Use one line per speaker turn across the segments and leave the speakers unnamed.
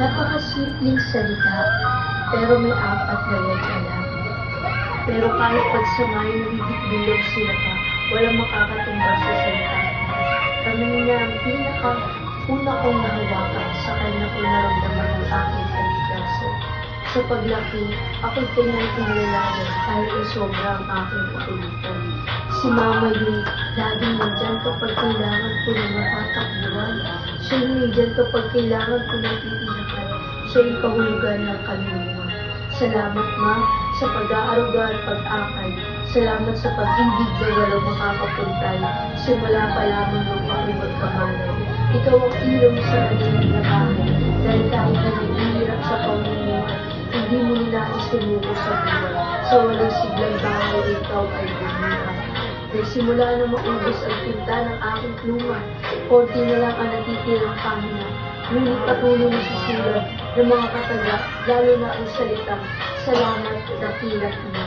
Napakasimpleng salita, pero may apat na wala. Pero kahit pagsamahin nabibigbilog sila pa, walang makakatumbas sa salita. Kami niya ang pinaka-una kong nahawakan sa kanya ko naramdaman ng aking kaligtaso. Sa paglaki, ako'y pinag-inalayan kahit ay sobrang aking kakulitan. Si mama yung laging nandyan kapag kailangan ko na matatakbuhan. Siya yung nandyan kapag kailangan ko na titinakan. Siya yung kahulugan ng kaluluwa. Salamat, Ma, sa pag-aaruga at pag-akay. Salamat sa pag-ibig na walang makakapuntay. Simula pa lamang ng ako'y magkamalay. Ikaw ang ilaw sa kanilang labahan. Dahil kahit na naghihirap sa pamumuhay, hindi mo nila isinuko sa buwan. Sa walang siglang bahay, ikaw ay bumuhay. Nagsimula na maubos ang tinta ng aking pluma. Konti na lang ang natitirang pangina. Ngunit patuloy na susulat ng mga kataga, lalo na ang salitang, salamat dakilat mo.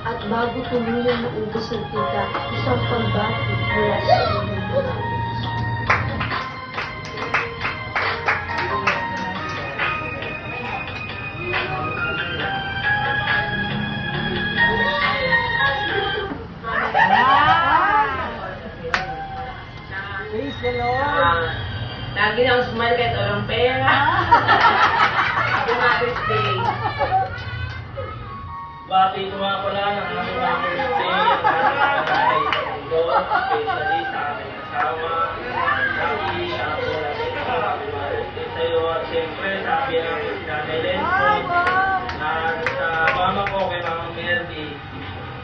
At bago tuluyang maubos ang tinta, isang pambati mula sa inyong.
Praise the Lord!
Lagi na ako smile kahit walang pera. Happy Mother's Day.
Bati ko nga pala ng aming Mother's Day at maraming pagkain sa mundo, especially sa aming asawa, Jackie, sa ako na sa Happy Mother's Day sa'yo at siyempre sa akin ang Nanay Lenson at sa mama ko kay Mama Merdy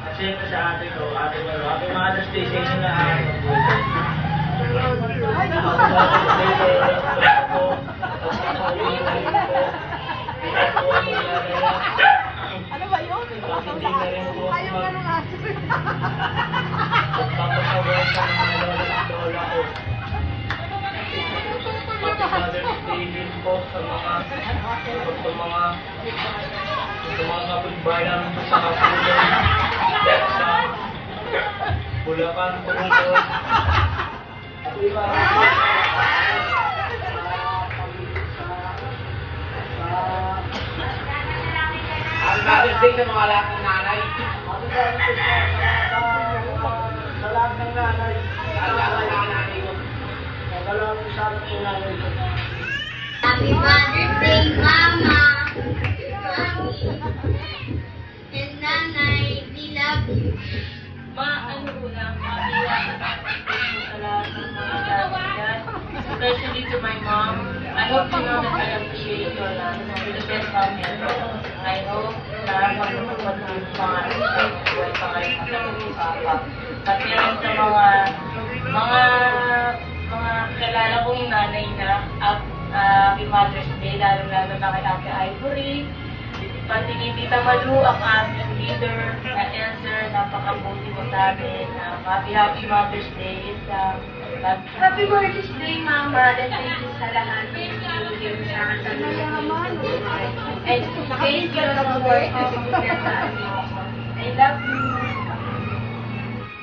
at siyempre sa ate ko, Ate Maro. Happy Mother's Day sa inyo lahat.
Ano ba yun? Ayaw nga nung aso.
Pagpapasawag sa mga lola at lola ko. Mother's Day din po sa mga kapitbahay namin sa Kapulong, sa Bulacan, Purungkol.
Happy Mother's Day sa mga lahat ng nanay.
Sa lahat ng nanay.
Sa lahat ng nanay ko.
Sa lahat ng nanay ko.
Happy Mother's Day, Mama! And Nanay, we love you.
Ano ko lang, maiwan sa lahat ng mga dad, especially to my mom. I hope you know that I appreciate your love. You're the best mom ever. I hope na magpapagod yung mga buhay pa kayo ng papa. At yan sa mga kilala kong nanay na Happy Mother's Day, lalo-lalo na kay Ate Ivory. Pati kay Tita Malu, ang aming leader, na Elser, napakabuti mo sa amin. Happy Mother's Day.
Happy Mother's Day, Mama. And thank you sa lahat ng binigay mo sa akin sa and thank you sa work na pinagdasaan mo. I love you.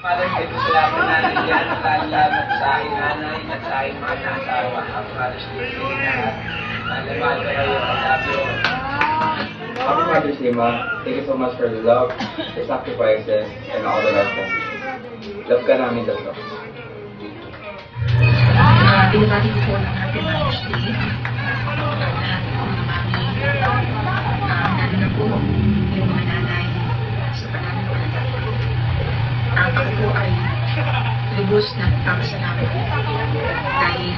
Mother's Day po sa lahat ng nanay yan. Lalo sa aking nanay at sa aking mga nasawa. Happy Mother's Day sa inyo lahat. Mahal ko kayo. I love you.
Happy Mother's Day, Ma. Thank you so much for the love, the sacrifices, and all the lessons. Love ka namin dito.
Binabati ko po ng Happy Mother's Day. Lahat po ng mami. Lalo na po yung mga nanay sa pananampalataya. Ako po ay lubos na nagpapasalamat dahil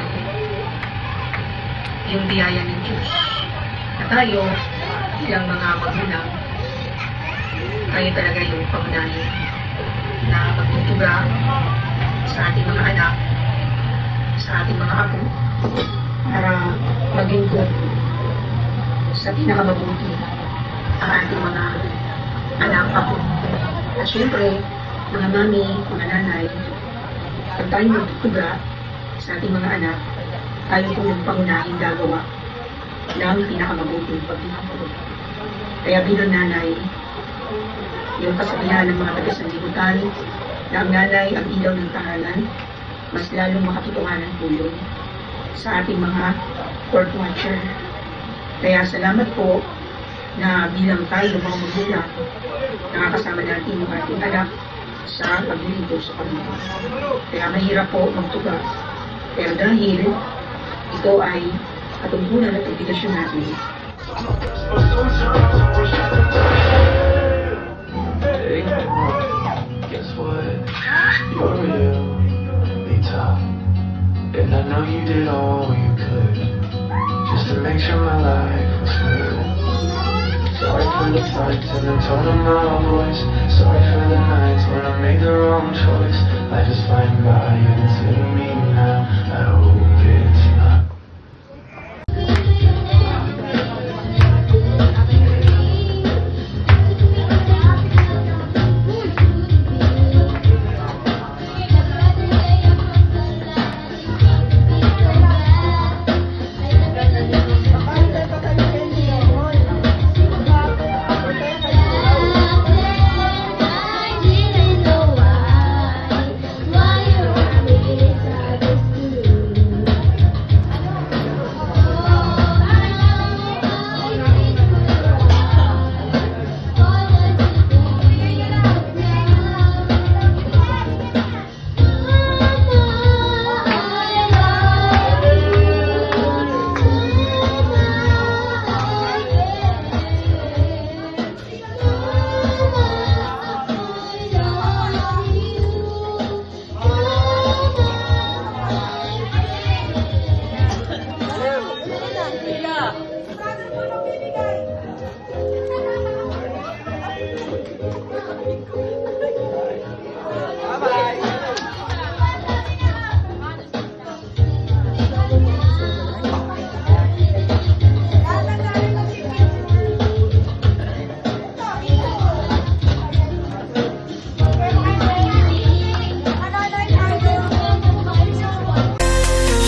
yung biyaya ng Diyos na tayo bilang mga magulang, tayo talaga yung pangunahin na magtutuga sa ating mga anak, sa ating mga apo, para maging good sa pinakamabuti ang ating mga anak, apo. At syempre, mga mami, mga nanay, pag tayo magtutuga sa ating mga anak, tayo po yung pangunahing gagawa ng pinakamabuting pagtutulog. Kaya bilang nanay, yung kasabihan ng mga taga-sanlibutan na ang nanay ang ilaw ng tahanan, mas lalong makatotohanan po yun sa ating mga court watcher. Kaya salamat po na bilang tayo mga magulang, nakakasama natin yung ating anak sa paglilingkod sa pamilya. Kaya mahirap po magtuga. Pero dahil ito ay katungkulan at obligasyon natin,
Hey, guess what? You're really tough. And I know you did all you could just to make sure my life was good. Sorry for the fights and the tone of my voice. Sorry for the nights when I made the wrong choice. Life is flying by and it's hitting me now. I hope it's not.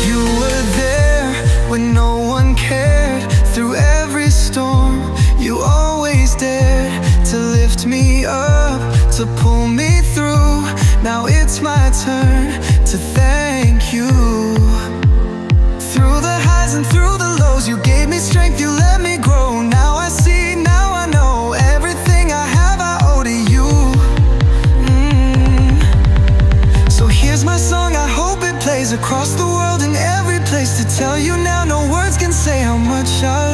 You were there when no one cared. Through every storm, you always dared to lift me up, to pull me through. Now it's my turn to thank you. Through the highs and through the lows, you gave me strength, you let me grow. Now I see, now I know, everything I have I owe to you. So here's my song, I hope it plays across the world in every place, to tell you now no words can say how much I